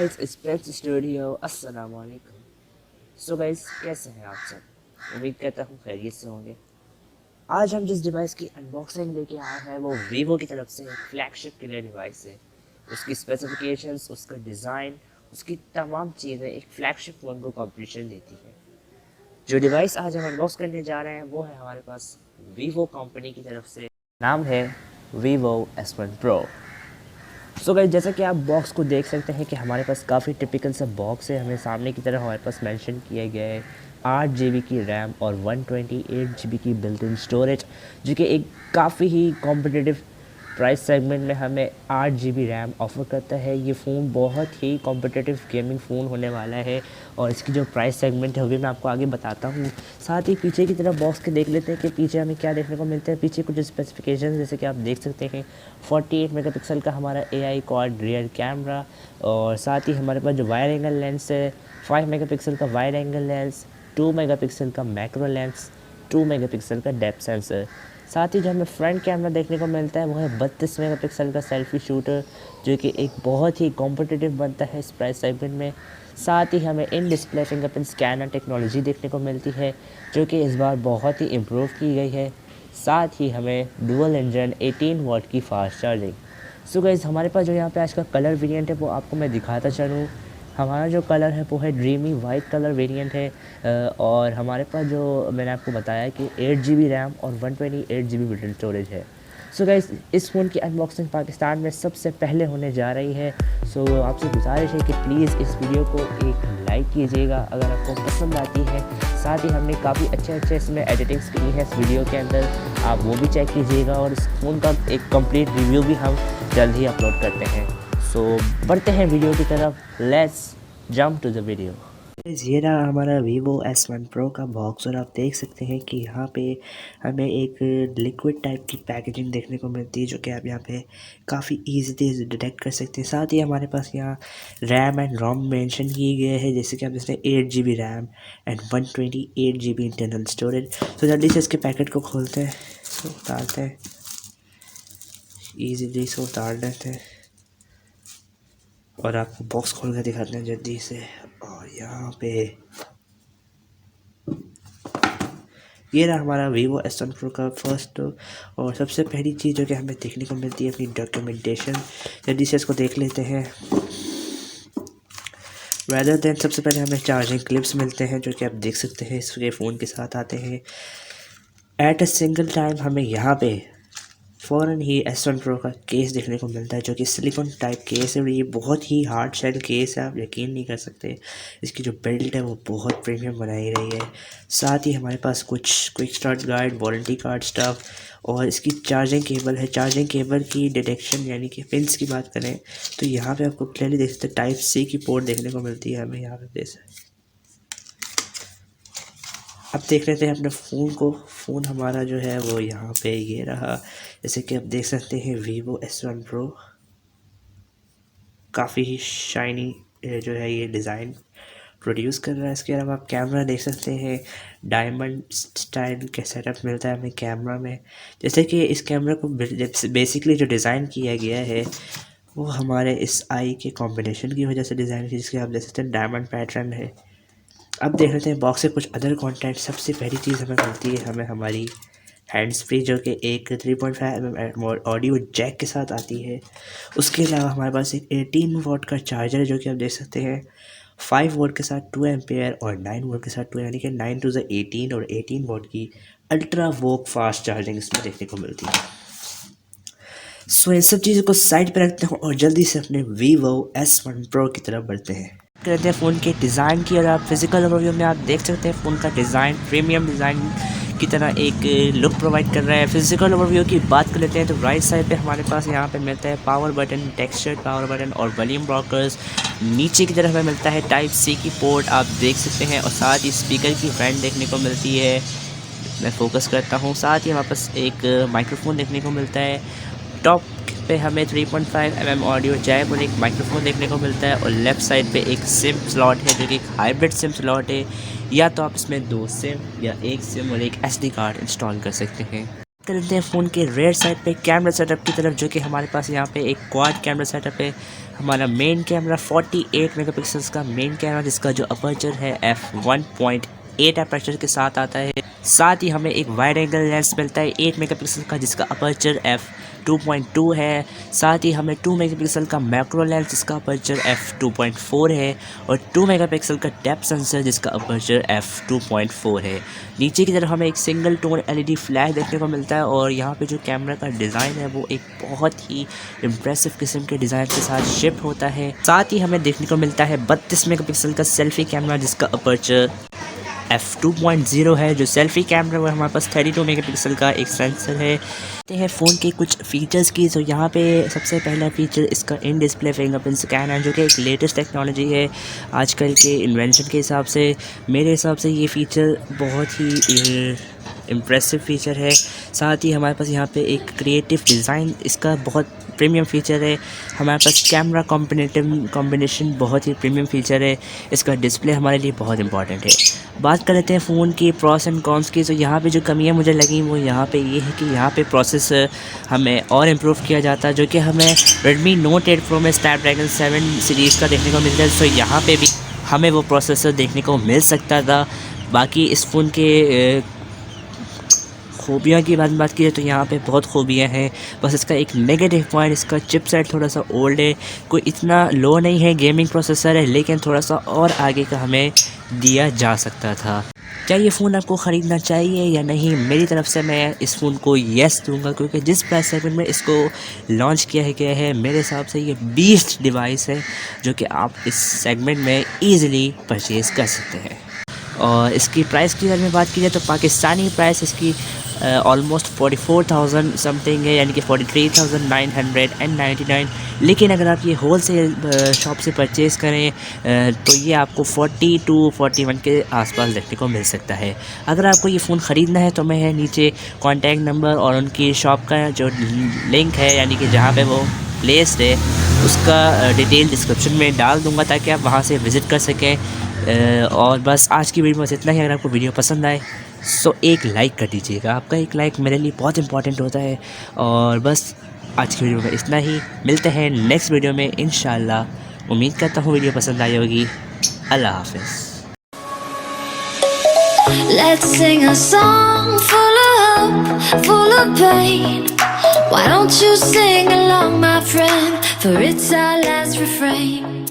Guys space studio अस्सलाम वालेकुम। So guys कैसे हैं आप सब? उम्मीद करता हूँ खैरियत से होंगे। आज हम जिस डिवाइस की अनबॉक्सिंग लेके आए हैं वो वीवो की तरफ से एक फ्लैगशिप किलर डिवाइस है। उसकी स्पेसिफिकेशंस, उसका डिज़ाइन, उसकी तमाम चीज़ें एक फ्लैगशिप फ़ोन को कॉम्पिटिशन देती है। जो डिवाइस आज हम अनबॉक्स करने जा रहे हैं वो है हमारे पास वीवो कंपनी की तरफ से। नाम है Vivo S1 pro. So guys जैसा कि आप बॉक्स को देख सकते हैं कि हमारे पास काफ़ी टिपिकल सा बॉक्स है। हमें सामने की तरफ हमारे पास मेंशन किया गया है 8 GB की रैम और 128 GB की बिल्ट इन स्टोरेज, जो कि एक काफ़ी ही कॉम्पिटिटिव प्राइस सेगमेंट में हमें 8 GB रैम ऑफ़र करता है। ये फ़ोन बहुत ही कॉम्पिटिटिव गेमिंग फ़ोन होने वाला है और इसकी जो प्राइस सेगमेंट है वो भी मैं आपको आगे बताता हूँ। साथ ही पीछे की तरफ बॉक्स के देख लेते हैं कि पीछे हमें क्या देखने को मिलता है। पीछे कुछ स्पेसिफिकेशन जैसे कि आप देख सकते हैं 48 मेगापिक्सल का हमारा AI क्वाड रियर कैमरा, और साथ ही हमारे पास जो वाइड एंगल लेंस है 5 मेगापिक्सल का वाइड एंगल लेंस, 2 मेगापिक्सल का मैक्रो लेंस, 2 मेगापिक्सल का डेप्थ सेंसर। साथ ही जो हमें फ्रंट कैमरा देखने को मिलता है वो है 32 मेगापिक्सल का सेल्फी शूटर, जो कि एक बहुत ही कॉम्पिटिटिव बनता है इस प्राइस सेगमेंट में। साथ ही हमें in display fingerprint scanner technology देखने को मिलती है, जो कि इस बार बहुत ही इम्प्रूव की गई है। साथ ही हमें डुअल इंजन 18 वाट की फास्ट चार्जिंग। सो गाइस हमारे पास जो यहाँ पे आज का कलर वेरिएंट है वो आपको मैं दिखाता चलूँ। हमारा जो कलर है वो है ड्रीमी वाइट कलर वेरिएंट है, और हमारे पास जो मैंने आपको बताया कि 8 GB रैम और 128 GB बिल्ट स्टोरेज है। सो गाइस इस फ़ोन की अनबॉक्सिंग पाकिस्तान में सबसे पहले होने जा रही है। सो आपसे गुजारिश है कि प्लीज़ इस वीडियो को एक लाइक कीजिएगा अगर आपको पसंद आती है। साथ ही हमने काफ़ी अच्छे इसमें एडिटिंग्स की है इस वीडियो के अंदर, आप वो भी चेक कीजिएगा। और इस फ़ोन का एक कंप्लीट रिव्यू भी हम जल्द ही अपलोड करते हैं। सो बढ़ते हैं वीडियो की तरफ, let's jump to the video. ये रहा हमारा Vivo S1 Pro का बॉक्स, और आप देख सकते हैं कि यहाँ पे हमें एक लिक्विड टाइप की पैकेजिंग देखने को मिलती है, जो कि आप यहाँ पे काफ़ी इजीली डिटेक्ट कर सकते हैं। साथ ही हमारे पास यहाँ रैम एंड रोम मेंशन किए गए हैं, जैसे कि आप जैसे 8 GB RAM and 128 GB internal storage. तो जल्दी से इसके पैकेट को खोलते हैं, इसको उतारते हैं, ईजीली इसको उतार लेते हैं और आपको बॉक्स खोल कर दिखाते हैं जल्दी से। और यहाँ पे ये रहा हमारा Vivo S1 Pro का फर्स्ट और सबसे पहली चीज़ जो कि हमें देखने को मिलती है अपनी डॉक्यूमेंटेशन। जल्दी से इसको देख लेते हैं। रेदर देन सबसे पहले हमें चार्जिंग क्लिप्स मिलते हैं, जो कि आप देख सकते हैं इसके फ़ोन के साथ आते हैं। एट अ सिंगल टाइम हमें यहाँ पे फ़ौरन ही S1 Pro का केस देखने को मिलता है, जो कि सिलिकॉन टाइप केस है और ये बहुत ही हार्ड शेल केस है, आप यकीन नहीं कर सकते। इसकी जो बिल्ड है वो बहुत प्रीमियम बनाई रही है। साथ ही हमारे पास कुछ quick start guide, warranty card stuff, और इसकी चार्जिंग केबल है। चार्जिंग केबल की डिटेक्शन यानी कि पिंस की बात करें तो यहाँ पे आपको क्लियरली देख सकते हैं टाइप C की पोर्ट देखने को मिलती है हमें यहाँ पे देख सकते। अब देख लेते हैं अपने फ़ोन को। फ़ोन हमारा जो है वो यहाँ पे ये रहा, जैसे कि आप देख सकते हैं Vivo S1 Pro काफ़ी ही शाइनी जो है ये डिज़ाइन प्रोड्यूस कर रहा है। इसके अलावा आप कैमरा देख सकते हैं, डायमंड स्टाइल के सेटअप मिलता है हमें कैमरा में। जैसे कि इस कैमरा को बेसिकली जो डिज़ाइन किया गया है वो हमारे इस आई के कॉम्बिनेशन की वजह से डिज़ाइन की, जिसके आप देख सकते हैं डायमंड पैटर्न है। अब देख लेते हैं बॉक्स से कुछ अदर कंटेंट। सबसे पहली चीज़ हमें मिलती है हमें हमारी हैंड्स फ्री, जो कि एक 3.5 ऑडियो जैक के साथ आती है। उसके अलावा हमारे पास एक 18 वाट का चार्जर है, जो कि आप देख सकते हैं 5 वाट के साथ 2 एम्पेयर और 9 वाट के साथ 2, यानी कि 9 to the 18 और 18 वाट की अल्ट्रा वोक फास्ट चार्जिंग इसमें देखने को मिलती है। सो इन सब चीज़ों को साइड पर रखते हैं और जल्दी से अपने Vivo S1 Pro की तरफ बढ़ते हैं। करते हैं फ़ोन के डिज़ाइन की, और आप फिजिकल ओवरव्यू में आप देख सकते हैं फ़ोन का डिज़ाइन प्रीमियम डिज़ाइन की तरह एक लुक प्रोवाइड कर रहा है। फिजिकल ओवरव्यू की बात कर लेते हैं तो राइट साइड पे हमारे पास यहाँ पे मिलता है power button, texture power button और वॉल्यूम रॉकर्स। नीचे की तरफ हमें मिलता है टाइप C की पोर्ट, आप देख सकते हैं, और साथ ही स्पीकर की वेंट देखने को मिलती है। मैं फोकस करता हूँ। साथ ही हमारे पास एक माइक्रोफोन देखने को मिलता है। टॉप पे हमें 3.5 ऑडियो जैक और एक माइक्रोफोन देखने को मिलता है, और लेफ़्ट साइड पे एक सिम स्लॉट है, जो कि एक हाइब्रिड सिम स्लॉट है। या तो आप इसमें 2 सिम या 1 सिम और एक SD कार्ड इंस्टॉल कर सकते हैं। करते हैं फ़ोन के रेयर साइड पे कैमरा सेटअप की तरफ, जो कि हमारे पास यहाँ पे एक क्वाड कैमरा सेटअप है। हमारा मेन कैमरा 48 मेगापिक्सल्स का मेन कैमरा, जिसका जो अपर्चर है f1.8 अपर्चर के साथ आता है। साथ ही हमें एक वाइड एंगल लेंस मिलता है 8 मेगापिक्सल का, जिसका अपर्चर f2.2 है। साथ ही हमें 2 मेगापिक्सल का मैक्रो लेंस, जिसका अपर्चर f2.4 है, और 2 मेगापिक्सल का डेप्थ सेंसर, जिसका अपर्चर f2.4 है। नीचे की तरफ हमें एक सिंगल टोन एलईडी फ्लैश देखने को मिलता है, और यहाँ पे जो कैमरा का डिज़ाइन है वो एक बहुत ही इम्प्रेसिव किस्म के डिज़ाइन के साथ शिप होता है। साथ ही हमें देखने को मिलता है 32 मेगापिक्सल का सेल्फी कैमरा, जिसका अपर्चर f2.0 है। जो सेल्फी कैमरा वो हमारे पास 32 मेगापिक्सल का एक सेंसर है। हैं फ़ोन के कुछ फ़ीचर्स की, तो यहाँ पे सबसे पहला फ़ीचर इसका इन डिस्प्ले फिंगरप्रिंट स्कैन है, जो कि एक लेटेस्ट टेक्नोलॉजी है आजकल के इन्वेंशन के हिसाब से। मेरे हिसाब से ये फ़ीचर बहुत ही इम्प्रेसिव फ़ीचर है। साथ ही हमारे पास यहाँ पे एक क्रिएटिव डिज़ाइन इसका बहुत प्रीमियम फ़ीचर है। हमारे पास कैमरा कॉम्बिनेशन बहुत ही प्रीमियम फ़ीचर है। इसका डिस्प्ले हमारे लिए बहुत इंपॉर्टेंट है। बात कर लेते हैं फ़ोन की प्रॉस एंड कॉन्स की, तो यहाँ पे जो कमियाँ मुझे लगी वो यहाँ पे ये है कि यहाँ पे प्रोसेसर हमें और इम्प्रूव किया जाता है, जो कि हमें Redmi Note 8 Pro में Snapdragon 7 सीरीज़ का देखने को मिलता है। तो यहाँ पे भी हमें वो प्रोसेसर देखने को मिल सकता था। बाकी इस फ़ोन के खूबियाँ की बात की जाए तो यहाँ पे बहुत खूबियाँ हैं। बस इसका एक नेगेटिव पॉइंट, इसका चिपसेट थोड़ा सा ओल्ड है, कोई इतना लो नहीं है, गेमिंग प्रोसेसर है, लेकिन थोड़ा सा और आगे का हमें दिया जा सकता था। क्या ये फ़ोन आपको ख़रीदना चाहिए या नहीं? मेरी तरफ से मैं इस फ़ोन को येस दूंगा, क्योंकि जिस प्राइस सेगमेंट में इसको लॉन्च किया गया है मेरे हिसाब से ये बीस्ट डिवाइस है, जो कि आप इस सेगमेंट में ईज़िली परचेज़ कर सकते हैं। और इसकी प्राइस की अगर मैं बात की जाए तो पाकिस्तानी प्राइस इसकी ऑलमोस्ट 44,000 समथिंग है, यानी कि 43,999। लेकिन अगर आप ये होल सेल शॉप से परचेज़ करें तो ये आपको 40 to 41 के आसपास देखने को मिल सकता है। अगर आपको ये फ़ोन ख़रीदना है तो मैं नीचे कॉन्टैक्ट नंबर और उनकी शॉप का जो लिंक है, यानी कि जहाँ पे वो प्लेस्ड है, उसका डिटेल डिस्क्रिप्शन में डाल दूँगा, ताकि आप वहाँ से विज़िट कर सकें। और बस आज की वीडियो में बस इतना ही। अगर आपको वीडियो पसंद आए सो एक लाइक कर दीजिएगा, आपका एक लाइक मेरे लिए बहुत इंपॉर्टेंट होता है। और बस आज की वीडियो में इतना ही, मिलते हैं नेक्स्ट वीडियो में इंशाल्लाह। उम्मीद करता हूँ वीडियो पसंद आई होगी। अल्लाह हाफिज़। Let's sing a song full of hope, full of pain. Why don't you sing along, my friend, for it's our last refrain.